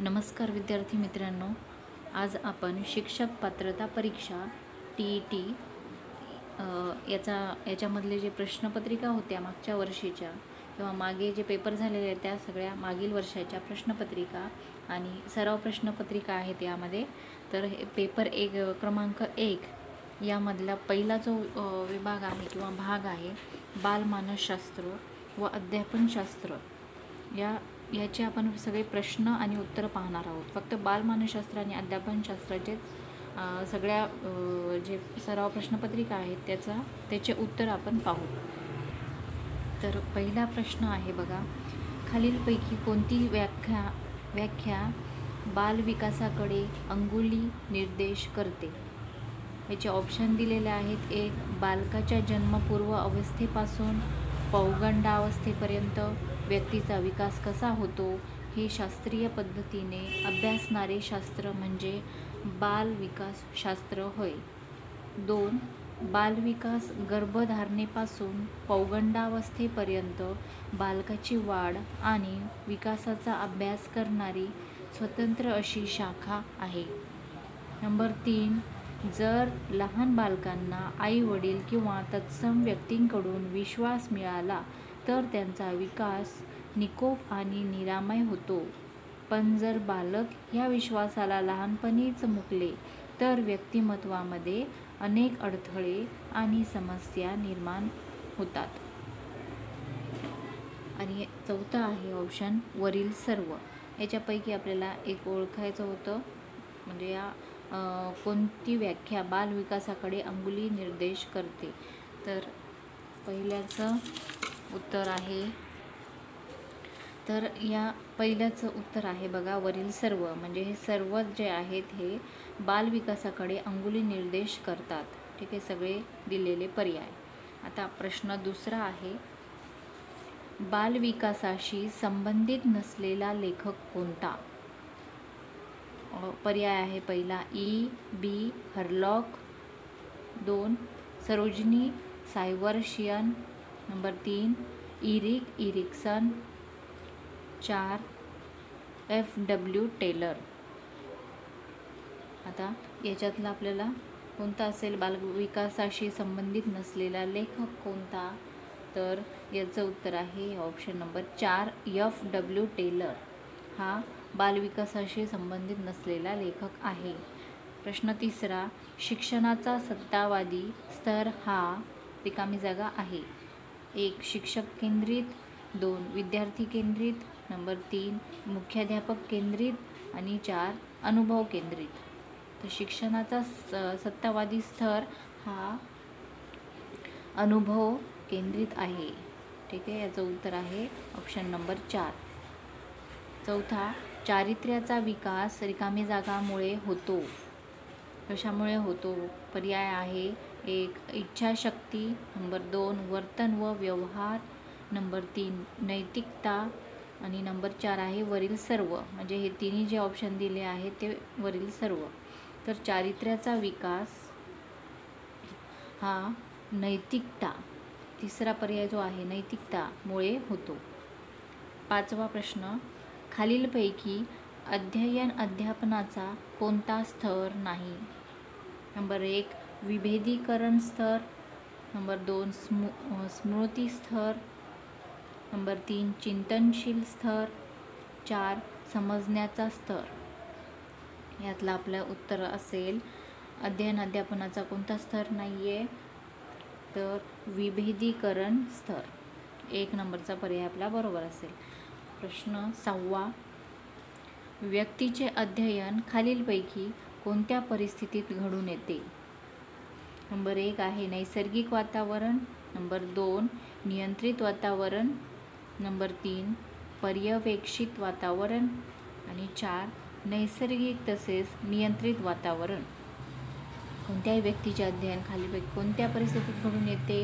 नमस्कार विद्यार्थी मित्रांनो, आज आपण शिक्षक पात्रता परीक्षा TET याच्यामधले जे प्रश्नपत्रिका होत्या मागच्या वर्षीच्या किंवा मागे जे पेपर झालेले आहेत त्या सगळ्या मागील वर्षाच्या प्रश्नपत्रिका आणि सराव प्रश्नपत्रिका आहेत यामध्ये. तर हे पेपर क्रमांक 1 यामधला पहिला जो विभाग आहे किंवा भाग आहे बालमानसशास्त्र व अध्यापनशास्त्र याचे आपण सगळे प्रश्न आणि उत्तरं पाहणार आहोत. फक्त बालमानसशास्त्र आणि अध्यापनशास्त्राचे सगळ्या जे सराव प्रश्नपत्रिका आहेत त्याचे उत्तर आपण पाहू. तर पहिला प्रश्न आहे बघा, खालीलपैकी कोणती व्याख्या बालविकासाकडे अंगुली निर्देश करते? याचे ऑप्शन दिलेले आहेत. 1. बालकाच्या जन्मपूर्व अवस्थेपासून पौगंडावस्थेपर्यंत व्यक्तीचा विकास कसा होतो हे शास्त्रीय पद्धतीने अभ्यासणारे शास्त्र म्हणजे बालविकासशास्त्र होय. 2. बालविकास गर्भधारणेपासून पौगंडावस्थेपर्यंत बालकाची वाढ आणि विकासाचा अभ्यास करणारी स्वतंत्र अशी शाखा आहे. नंबर 3. जर लहान बालकांना आई वडील किंवा तत्सम व्यक्तींकडून विश्वास मिळाला तर त्यांचा विकास निकोप आणि निरामय होतो. पण जर बालक या विश्वासाला लहानपणीच मुकले तर व्यक्तिमत्वामध्ये अनेक अडथळे आणि समस्या निर्माण होतात. आणि चौथा आहे ऑप्शन वरील सर्व. याच्यापैकी आपल्याला एक ओळखायचं होतं, म्हणजे या कोणती व्याख्या बालविकासाकडे अंगुली निर्देश करते. तर पहिल्याचं उत्तर आहे, तर या पहिल्याचं उत्तर आहे बघा वरील सर्व. म्हणजे हे सर्व जे आहेत हे बालविकासाकडे अंगुली निर्देश करतात. ठीक आहे, सगळे दिलेले पर्याय. आता प्रश्न दुसरा आहे, बालविकासाशी संबंधित नसलेला लेखक कोणता? पर्याय आहे पहिला E.B. हरलॉक, 2. सरोजिनी सायवर्शियन, number 3. Erik Erikson, 4. F.W. Taylor. आता याच्यातला आपल्याला कोणता असेल बालविकासाशी संबंधित नसलेला लेखक कोणता? तर याचं उत्तर आहे ऑप्शन नंबर 4 F.W. टेलर हा बालविकासाशी संबंधित नसलेला लेखक आहे. प्रश्न तिसरा, शिक्षणाचा सत्तावादी स्तर हा रिकामी जागा आहे. 1. शिक्षक केंद्रित, 2. विद्यार्थी केंद्रित, नंबर 3. मुख्याध्यापक केंद्रित आणि 4. अनुभव केंद्रित. तर शिक्षणाचा सत्तावादी स्तर हा अनुभव केंद्रित आहे. ठीक आहे, याचं उत्तर आहे ऑप्शन नंबर 4. चौथा, चारित्र्याचा विकास रिकामी जागामुळे होतो. कशामुळे होतो? पर्याय आहे 1. इच्छाशक्ती, नंबर 2. वर्तन व व्यवहार, नंबर 3. नैतिकता आणि नंबर 4 आहे वरील सर्व. म्हणजे हे तिन्ही जे ऑप्शन दिले आहेत ते वरील सर्व. तर चारित्र्याचा विकास हा नैतिकता, तिसरा पर्याय जो आहे नैतिकतामुळे होतो. 5वा प्रश्न, खालीलपैकी अध्ययन अध्यापनाचा कोणता स्तर नाही? नंबर 1. विभेदीकरण स्तर, नंबर 2. स्मृती स्तर, नंबर 3. चिंतनशील स्तर, 4. समजण्याचा स्तर. यातलं आपलं उत्तर असेल अध्ययन अध्यापनाचा कोणता स्तर नाही आहे, तर विभेदीकरण स्तर. 1 नंबरचा पर्याय आपला बरोबर असेल. प्रश्न 6वा, व्यक्तीचे अध्ययन खालीलपैकी कोणत्या परिस्थितीत घडून येते? नंबर 1 आहे नैसर्गिक वातावरण, नंबर 2. नियंत्रित वातावरण, नंबर 3. पर्यवेक्षित वातावरण आणि 4. नैसर्गिक तसेच नियंत्रित वातावरण. कोणत्याही व्यक्तीचे अध्ययन खालीलपैकी कोणत्या परिस्थितीत घडून येते?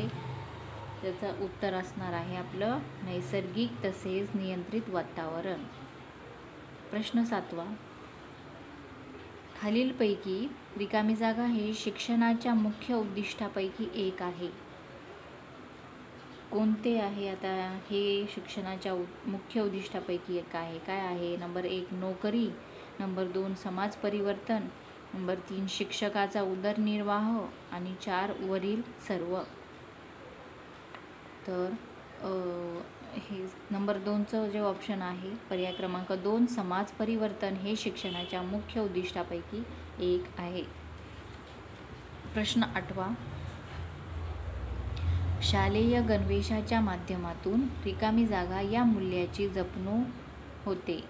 त्याचं उत्तर असणार आहे आपलं नैसर्गिक तसेच नियंत्रित वातावरण. प्रश्न 7वा, खालीलपैकी रिकामी जागा हे शिक्षणाच्या मुख्य उद्दिष्टापैकी एक आहे. कोणते आहे आता हे शिक्षणाच्या मुख्य उद्दिष्टापैकी एक आहे. काय आहे? नंबर 1 नोकरी, नंबर 2 समाज परिवर्तन, नंबर 3 शिक्षकाचा उदरनिर्वाह आणि 4 वरील सर्व. तर हे नंबर 2चं जे ऑप्शन आहे पर्याय क्रमांक 2 समाज परिवर्तन हे शिक्षणाच्या मुख्य उद्दिष्टापैकी एक आहे. प्रश्न 8वा. शालेय गणवेशाच्या माध्यमातून रिकामी जागा या मूल्याची जपणूक होते.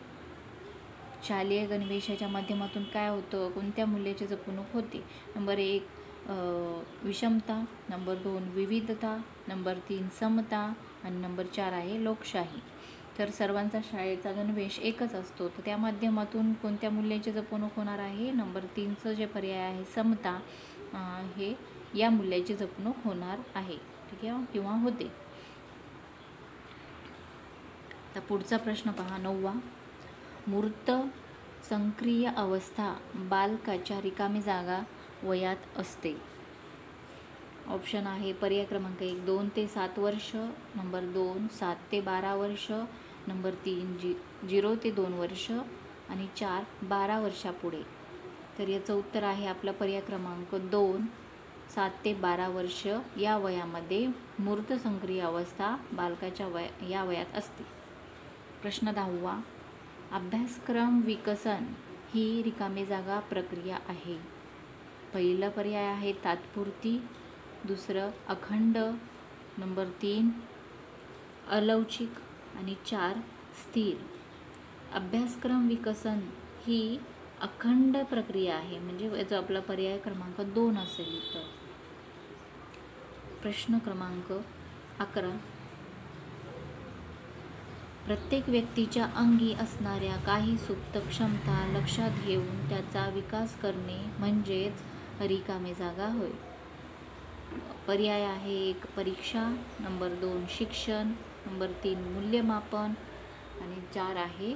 शालेय गणवेशाच्या माध्यमातून काय होतं? कोणत्या मूल्याची जपणूक होते? नंबर 1 विषमता, नंबर 2 विविधता, नंबर 3 समता आणि नंबर 4 आहे लोकशाही. तर सर्वांचा शाळेचा गणवेश एकच असतो, तर त्या माध्यमातून कोणत्या मूल्याची जपणूक होणार आहे? नंबर 3चं जे पर्याय आहे समता, हे या मूल्याची जपणूक होणार आहे. ठीक आहे, किंवा होते. तर पुढचा प्रश्न पहा 9वा. मूर्त सक्रिय अवस्था बालकाच्या रिकामी जागा वयात असते. ऑप्शन आहे पर्याय क्रमांक 1 2 ते 7 वर्ष, नंबर 2 7 ते 12 वर्ष, नंबर 3 0 ते 2 वर्ष आणि 4 12 वर्षापुढे. तर याचं उत्तर आहे आपला पर्याय क्रमांक 2 7 ते 12 वर्ष या वयामध्ये मूर्त सक्रिय अवस्था बालकाच्या या वयात असते. प्रश्न 10वा. अभ्यासक्रम विकसन ही रिकामी जागा प्रक्रिया आहे. पहिला पर्याय आहे तात्पुरती, दुसरं अखंड, नंबर 3 अलौकिक आणि 4 स्थिर. अभ्यासक्रम विकसन ही अखंड प्रक्रिया आहे, म्हणजे याचा आपला पर्याय क्रमांक 2 असेल. तर प्रश्न क्रमांक 11. प्रत्येक व्यक्तीच्या अंगी असणाऱ्या काही सुप्त क्षमता लक्षात घेऊन त्याचा विकास करणे म्हणजेच रिकामी जागा होय. पर्याय आहे 1 परीक्षा, नंबर 2 शिक्षण, नंबर 3 मूल्यमापन आणि 4 आहे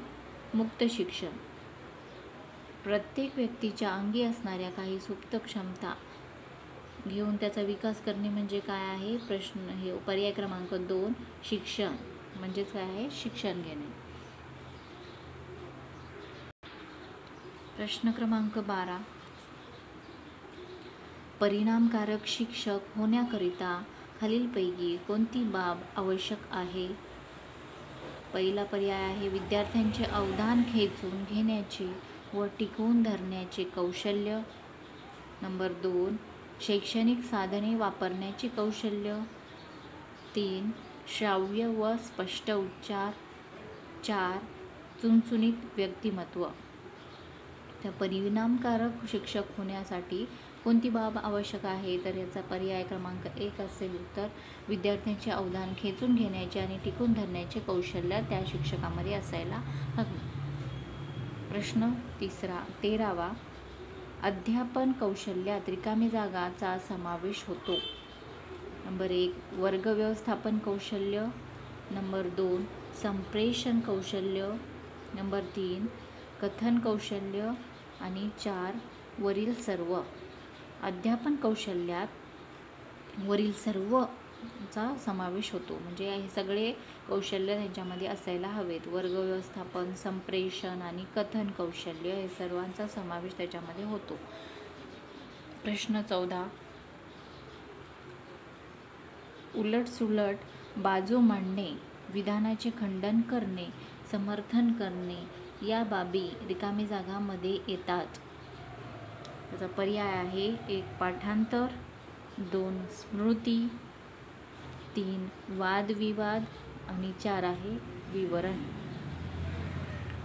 मुक्त शिक्षण. प्रत्येक व्यक्तीच्या अंगी असणाऱ्या काही सुप्त क्षमता घेऊन त्याचा विकास करणे म्हणजे काय आहे? प्रश्न हे पर्याय क्रमांक 2 शिक्षण, म्हणजेच काय आहे? शिक्षण घेणे. प्रश्न क्रमांक 12. परिणामकारक शिक्षक होण्याकरिता खालीलपैकी कोणती बाब आवश्यक आहे? पहिला पर्याय आहे विद्यार्थ्यांचे अवधान खेचून घेण्याचे व टिकवून धरण्याचे कौशल्य, नंबर 2 शैक्षणिक साधने वापरण्याचे कौशल्य, 3 श्राव्य व स्पष्ट उच्चार, 4 चुणचुणीत व्यक्तिमत्व. तर परिणामकारक शिक्षक होण्यासाठी कोणती बाब आवश्यक आहे? तर याचा पर्याय क्रमांक 1 असेल उत्तर. विद्यार्थ्यांचे अवधान खेचून घेण्याचे आणि टिकून धरण्याचे कौशल्य त्या शिक्षकामध्ये असायला हवे. प्रश्न 13वा. अध्यापन कौशल्यात रिकामी जागाचा समावेश होतो. नंबर 1 वर्ग व्यवस्थापन कौशल्य, नंबर 2 संप्रेषण कौशल्य, नंबर 3 कथन कौशल्य आणि 4 वरील सर्व. अध्यापन कौशल्यात वरील सर्वचा समावेश होतो, म्हणजे हे सगळे कौशल्य त्यांच्यामध्ये असायला हवेत. वर्ग व्यवस्थापन, संप्रेषण आणि कथन कौशल्य हे सर्वांचा समावेश त्याच्यामध्ये होतो. प्रश्न 14. उलटसुलट बाजू मांडणे, विधानाचे खंडन करणे, समर्थन करणे या बाबी रिकामी जागामध्ये येतात. त्याचा पर्याय आहे 1 पाठांतर, 2 स्मृती, 3 वादविवाद आणि 4 आहे विवरण.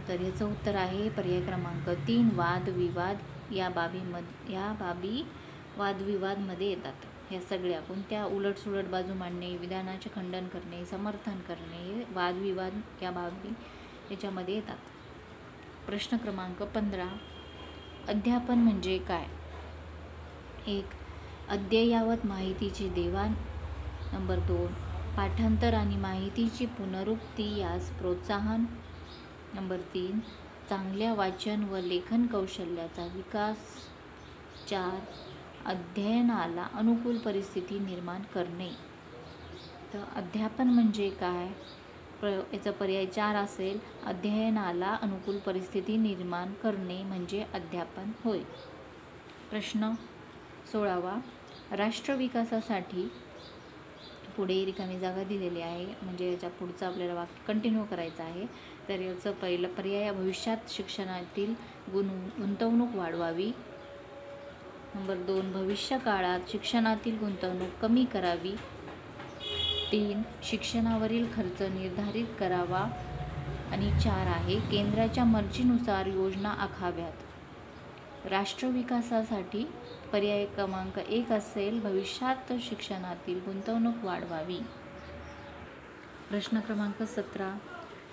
तर याचं उत्तर आहे पर्याय क्रमांक 3 वादविवाद. या बाबी वादविवादमध्ये येतात. ह्या सगळ्या कोणत्या? उलटसुलट बाजू मांडणे, विधानाचे खंडन करणे, समर्थन करणे, वादविवाद या बाबी याच्यामध्ये येतात. प्रश्न क्रमांक 15. अध्यापन म्हणजे काय? 1 अद्ययावत माहितीचे देवाण, नंबर 2 पाठांतर आणि माहितीची पुनरुक्ती यास प्रोत्साहन, नंबर 3 चांगल्या वाचन व लेखन कौशल्याचा विकास, 4 अध्ययनाला अनुकूल परिस्थिती निर्माण करणे. तर अध्यापन म्हणजे काय? याचा पर्याय 4 असेल. अध्ययनाला अनुकूल परिस्थिती निर्माण करणे म्हणजे अध्यापन होय. प्रश्न 16वा. राष्ट्र विकासासाठी पुढे रिकामी जागा दिलेली आहे, म्हणजे याच्या पुढचं आपल्याला वाक्य कंटिन्यू करायचं आहे. तर याचं पहिलं पर्याय, भविष्यात शिक्षणातील गुंतवणूक वाढवावी. नंबर 2, भविष्य काळात शिक्षणातील गुंतवणूक कमी करावी. 3, शिक्षणावरील खर्च निर्धारित करावा. आणि 4 आहे, केंद्राच्या मर्जीनुसार योजना आखाव्यात. राष्ट्र विकासासाठी पर्याय क्रमांक 1 असेल, भविष्यात शिक्षणातील गुंतवणूक वाढवावी. प्रश्न क्रमांक 17.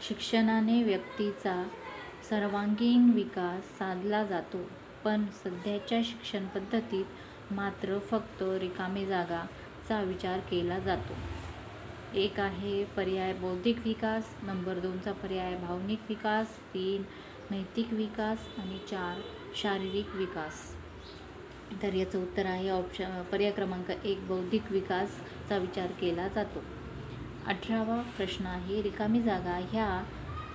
शिक्षणाने व्यक्तीचा सर्वांगीण विकास साधला जातो, पण सध्याच्या शिक्षण पद्धतीत मात्र फक्त रिकामी जागाचा विचार केला जातो. 1 आहे पर्याय बौद्धिक विकास. नंबर 2चा पर्याय भावनिक विकास. 3 नैतिक विकास. आणि 4 शारीरिक विकास. तर याचं उत्तर आहे पर्याय क्रमांक 1, बौद्धिक विकासचा विचार केला जातो. 18वा प्रश्न आहे, रिकामी जागा ह्या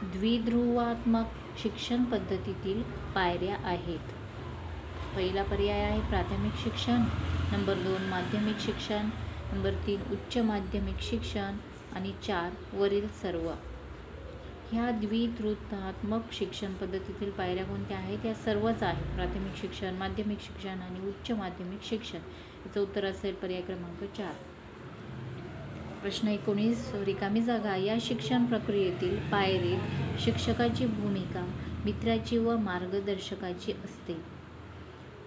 द्विध्रुवात्मक शिक्षण पद्धतीतील पायऱ्या आहेत. पहिला पर्याय आहे प्राथमिक शिक्षण. नंबर 2 माध्यमिक शिक्षण. नंबर 3 उच्च माध्यमिक शिक्षण. आणि 4 वरील सर्व. ह्या द्विध्रुवात्मक शिक्षण पद्धतीतील पायऱ्या कोणत्या आहेत? या सर्वच आहेत, प्राथमिक शिक्षण, माध्यमिक शिक्षण आणि उच्च माध्यमिक शिक्षण. याचं उत्तर असेल पर्याय क्रमांक 4. प्रश्न 19. रिकामी जागा या शिक्षण प्रक्रियेतील पायरीत शिक्षकाची भूमिका मित्राची व मार्गदर्शकाची असते.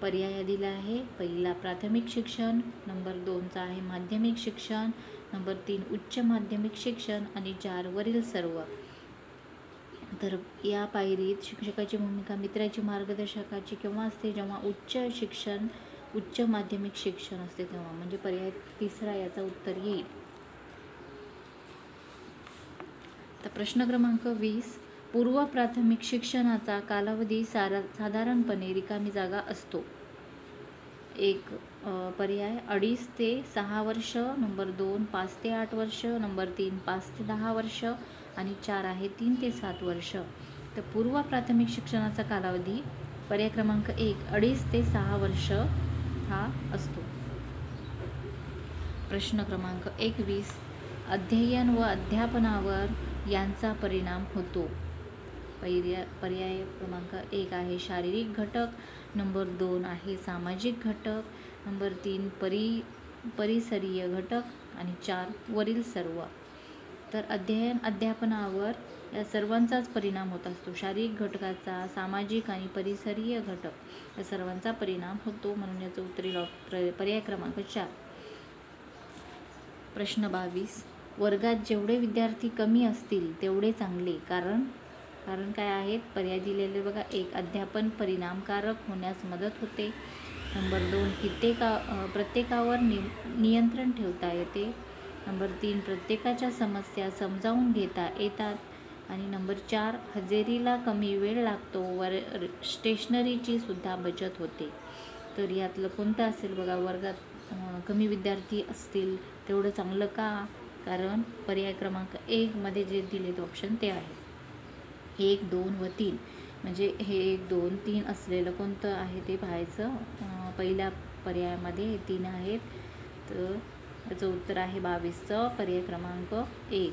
पर्याय दिला आहे. पहिला प्राथमिक शिक्षण. नंबर 2चा आहे माध्यमिक शिक्षण. नंबर 3 उच्च माध्यमिक शिक्षण. आणि 4 वरील सर्व. तर या पायरीत शिक्षकाची भूमिका मित्राची मार्गदर्शकाची केव्हा असते? जेव्हा उच्च माध्यमिक शिक्षण असते तेव्हा, म्हणजे पर्याय 3 याचा उत्तर येईल. तर प्रश्न क्रमांक 20. पूर्व प्राथमिक शिक्षणाचा कालावधी साधारणपणे रिकामी जागा असतो. 1 पर्याय 2.5 ते 6 वर्ष. नंबर 2 5 ते 8 वर्ष. नंबर 3 5 ते 10 वर्ष. आणि 4 आहे 3 ते 7 वर्ष. तर पूर्व प्राथमिक शिक्षणाचा कालावधी पर्याय क्रमांक 1 2.5 ते 6 वर्ष हा असतो. प्रश्न क्रमांक 21. अध्ययन व अध्यापनावर यांचा परिणाम होतो. पर्याय क्रमांक 1 आहे शारीरिक घटक. नंबर 2 आहे सामाजिक घटक. नंबर 3 परिसरीय घटक. आणि 4 वरील सर्व. तर अध्ययन अध्यापनावर या सर्वांचाच परिणाम होत असतो. शारीरिक घटकाचा, सामाजिक आणि परिसरीय घटक या सर्वांचा परिणाम होतो, म्हणून याचं उत्तर पर्याय क्रमांक 4. प्रश्न 22. वर्गात जेवढे विद्यार्थी कमी असतील तेवढे चांगले. कारण काय आहेत? पर्याय दिलेले बघा. 1 अध्यापन परिणामकारक होण्यास मदत होते. नंबर 2 प्रत्येकावर नियंत्रण ठेवता येते. नंबर 3 प्रत्येकाच्या समस्या समजावून घेता येतात. आणि नंबर 4 हजेरीला कमी वेळ लागतो व स्टेशनरीची सुद्धा बचत होते. तर यातलं कोणतं असेल बघा? वर्गात कमी विद्यार्थी असतील तेवढं चांगलं का? कारण पर्याय क्रमांक 1 मध्ये जे दिलेत ऑप्शन ते आहे 1, 2 व 3. म्हणजे हे 1, 2, 3 असलेलं कोणतं आहे ते पाहायचं. पहिल्या पर्यायामध्ये हे 3 आहेत. तर याचं उत्तर आहे 22चं पर्याय क्रमांक 1.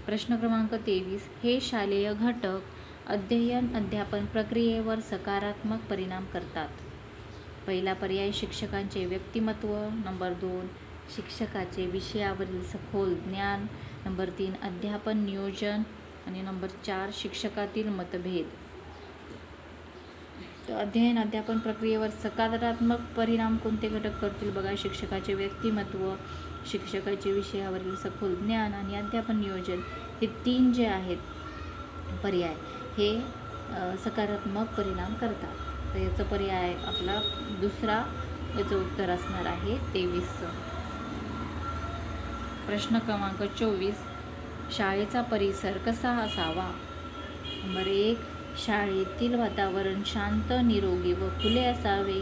प्रश्न क्रमांक 23. हे शालेय घटक अध्ययन अध्यापन प्रक्रियेवर सकारात्मक परिणाम करतात. पहिला पर्याय शिक्षकांचे व्यक्तिमत्व. नंबर 2 शिक्षकाचे विषयावरील सखोल ज्ञान. नंबर 3 अध्यापन नियोजन. आणि नंबर 4 शिक्षकातील मतभेद. तर अध्ययन अध्यापन प्रक्रियेवर सकारात्मक परिणाम कोणते घटक करतील बघा? शिक्षकाचे व्यक्तिमत्व, शिक्षकाचे विषयावरील सखोल ज्ञान आणि अध्यापन नियोजन. हे 3 जे आहेत पर्याय हे सकारात्मक परिणाम करतात. तर याचं पर्याय आपला दुसरा याचं उत्तर असणार आहे 23चं. प्रश्न क्रमांक 24. शाळेचा परिसर कसा असावा? नंबर 1 शाळेतील वातावरण शांत, निरोगी व खुले असावे.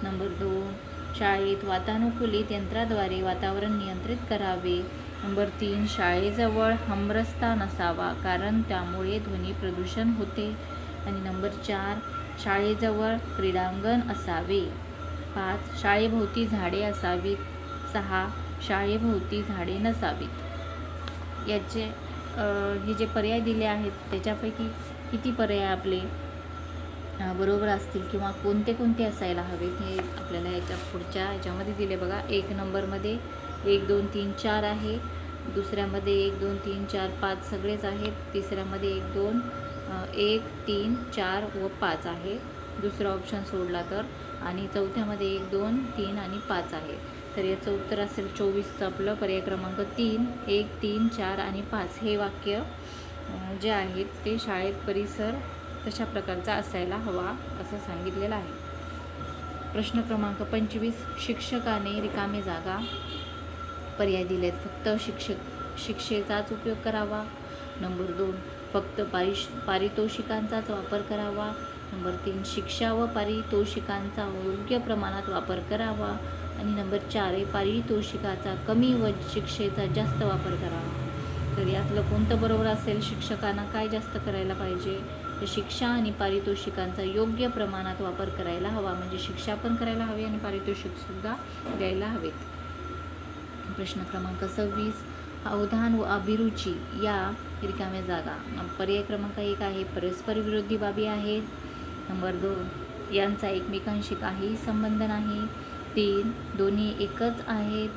नंबर 2 शाळेत वातानुकूलित यंत्राद्वारे वातावरण नियंत्रित करावे. नंबर 3, शाळेजवळ हमरस्ता नसावा कारण त्यामुळे ध्वनी प्रदूषण होते. आणि नंबर 4, शाळेजवळ क्रीडांगण असावे. 5, शाळेभोवती झाडे असावीत. 6, शाळेभोवती झाडे नसावीत. याचे हे जे पर्याय दिले आहेत त्याच्यापैकी किती पर्याय आपले बरोबर असतील किंवा कोणते कोणते असायला हवेत हे आपल्याला याच्या पुढच्या याच्यामध्ये दिले बघा. 1 नंबरमध्ये 1, 2, 3, 4 आहे. दुसऱ्यामध्ये 1, 2, 3, 4, 5 सगळेच आहेत. तिसऱ्यामध्ये 1, 2, 1, 3, 4 व 5 आहे दुसरा ऑप्शन सोडला तर. आणि चौथ्यामध्ये 1, 2, 3 आणि 5 आहे. तर याचं उत्तर असेल 24चं आपलं पर्याय क्रमांक 3. 1, 3, 4 आणि 5 हे वाक्य जे आहेत ते शाळेत परिसर तशा प्रकारचा असायला हवा असं सांगितलेलं आहे. प्रश्न क्रमांक 25, शिक्षकाने रिकामी जागा पर्याय दिलेत. फक्त शिक्षेचाच उपयोग करावा. नंबर 2, फक्त पारितोषिकांचाच वापर करावा. नंबर 3, शिक्षा व पारितोषिकांचा योग्य प्रमाणात वापर करावा. आणि नंबर 4, पारितोषिकाचा कमी व शिक्षेचा जास्त वापर करावा. तर यातलं कोणतं बरोबर असेल? शिक्षकांना काय जास्त करायला पाहिजे? तर शिक्षा आणि पारितोषिकांचा योग्य प्रमाणात वापर करायला हवा. म्हणजे शिक्षा पण करायला हवी आणि पारितोषिकसुद्धा द्यायला हवेत. प्रश्न क्रमांक 26, अवधान व अभिरुची या रिकाम्या जागा. पर्याय क्रमांक 1 आहे परस्पर विरोधी बाबी आहेत. नंबर 2, यांचा एकमेकांशी काहीही संबंध नाही. 3, दोन्ही एकच आहेत.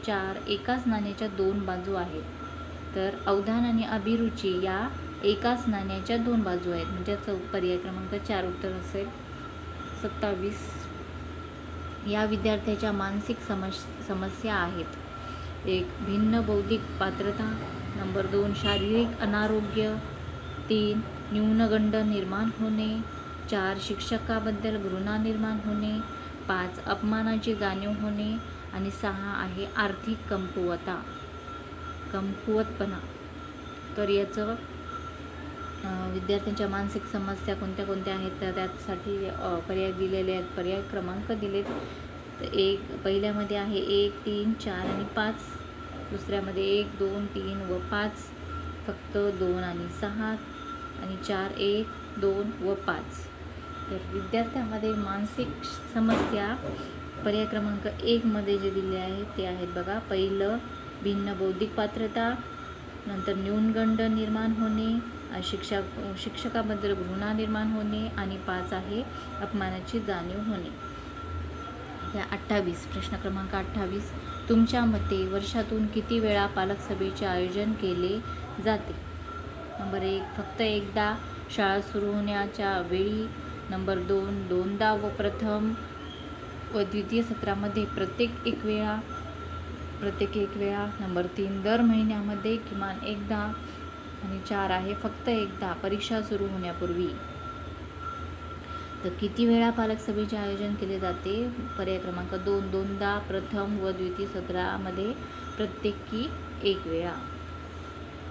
4, एकाच नाण्याच्या 2 बाजू आहेत. तर अवधान आणि अभिरुची या एकाच नाण्याच्या 2 बाजू आहेत. म्हणजे पर्याय क्रमांक 4 उत्तर असेल. 27, या विद्यार्थ्याच्या मानसिक समस्या आहेत. 1, भिन्न बौद्धिक पात्रता. नंबर 2, शारीरिक अनारोग्य. 3, न्यूनगंड निर्माण होणे. 4, शिक्षकाबद्दल घृणा निर्माण होणे. 5, अपमानाची जाणीव होणे. आणि 6 आहे आर्थिक कमकुवतपणा. तर याचं विद्यार्थ्यांच्या मानसिक समस्या कोणत्या कोणत्या आहेत तर त्यासाठी पर्याय दिलेले आहेत. पर्याय क्रमांक दिलेत. तर पहिल्यामध्ये आहे 1, 3, 4 आणि 5. दुसऱ्यामध्ये 1, 2, 3 व 5. फक्त 2 आणि 6. आणि 4, 1, 2 व 5. तर विद्यार्थ्यांमध्ये मानसिक समस्या पर्याय क्रमांक 1 मध्ये जे दिले आहेत ते आहेत बघा. पहिलं भिन्न बौद्धिक पात्रता. नंतर न्यूनगंड निर्माण होणे. शिक्षकाबद्दल घृणा निर्माण होणे. आणि 5 आहे अपमानाची जाणीव होणे. या 28 प्रश्न क्रमांक 28, तुमच्या मते वर्षातून किती वेळा पालक सभेचे आयोजन केले जाते? नंबर 1, फक्त एकदा शाळा सुरू होण्याच्या वेळी. नंबर 2, दोनदा व प्रथम व द्वितीय सत्रामध्ये प्रत्येक एक वेळा. नंबर 3, दर महिन्यामध्ये किमान एकदा. आणि 4 आहे फक्त एकदा परीक्षा सुरू होण्यापूर्वी. तर किती वेळा पालक सभेचे आयोजन केले जाते? पर्याय क्रमांक 2, दोनदा प्रथम व द्वितीय सत्रामध्ये प्रत्येकी एक वेळा.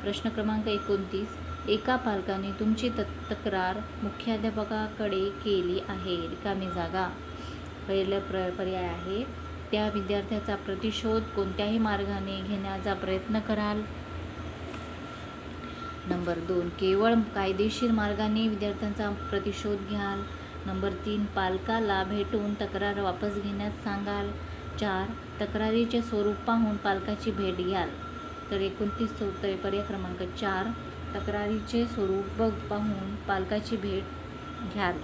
प्रश्न क्रमांक 29, एका पालकाने तुमची तक्रार मुख्याध्यापकाकडे केली आहे. रिकामी जागा. पहिलं पर्याय आहे त्या विद्यार्थ्याचा प्रतिशोध कोणत्याही मार्गाने घेण्याचा प्रयत्न कराल. नंबर 2, केवळ कायदेशीर मार्गाने विद्यार्थ्यांचा प्रतिशोध घ्याल. नंबर 3, पालकाला भेटून तक्रार वापस घेण्यास सांगाल. 4, तक्रारीचे स्वरूप पाहून पालकाची भेट घ्याल. तर 29 उत्तर पर्याय क्रमांक 4, तक्रारीचे स्वरूप पाहून पालकाची भेट घ्याल.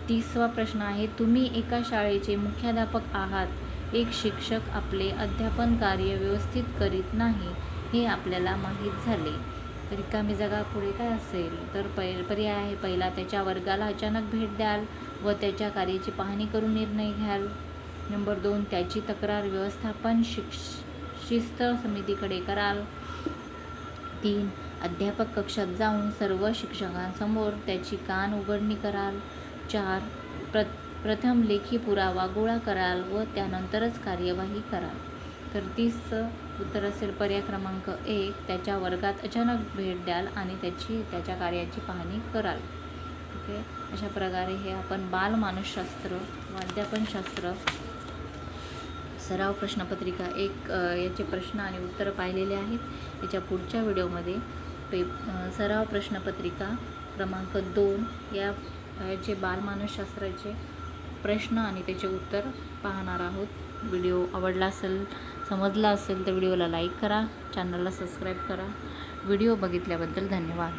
30वा प्रश्न आहे, तुम्ही एका शाळेचे मुख्याध्यापक आहात. एक शिक्षक आपले अध्यापन कार्य व्यवस्थित करीत नाही हे आपल्याला माहीत झाले. तर रिकामी जागा पुढे काय असेल? तर पर्याय आहे पहिला, त्याच्या वर्गाला अचानक भेट द्याल व त्याच्या कार्याची पाहणी करून निर्णय घ्याल. नंबर 2, त्याची तक्रार व्यवस्थापन शिस्त समितीकडे कराल. 3, अध्यापक कक्षात जाऊन सर्व शिक्षकांसमोर त्याची कान उघडणी कराल. 4, प्रथम लेखी पुरावा गोळा कराल व त्यानंतरच कार्यवाही कराल. तर 30चं उत्तर असेल पर्याय क्रमांक 1, त्याच्या वर्गात अचानक भेट द्याल आणि त्याच्या कार्याची पाहणी कराल. ओके, अशा प्रकारे हे आपण बालमानसशास्त्र व अध्यापनशास्त्र सराव प्रश्नपत्रिका 1 याचे प्रश्न आणि उत्तरं पाहिलेले आहेत। याच्या पुढच्या व्हिडिओमध्ये सराव प्रश्नपत्रिका क्रमांक 2 याचे बालमानसशास्त्राचे प्रश्न आणि त्याचे उत्तर पाहणार आहोत। व्हिडिओ आवडला असेल, समजला असेल तर व्हिडिओला लाईक करा, चॅनलला सबस्क्राईब करा। व्हिडिओ बघितल्याबद्दल धन्यवाद।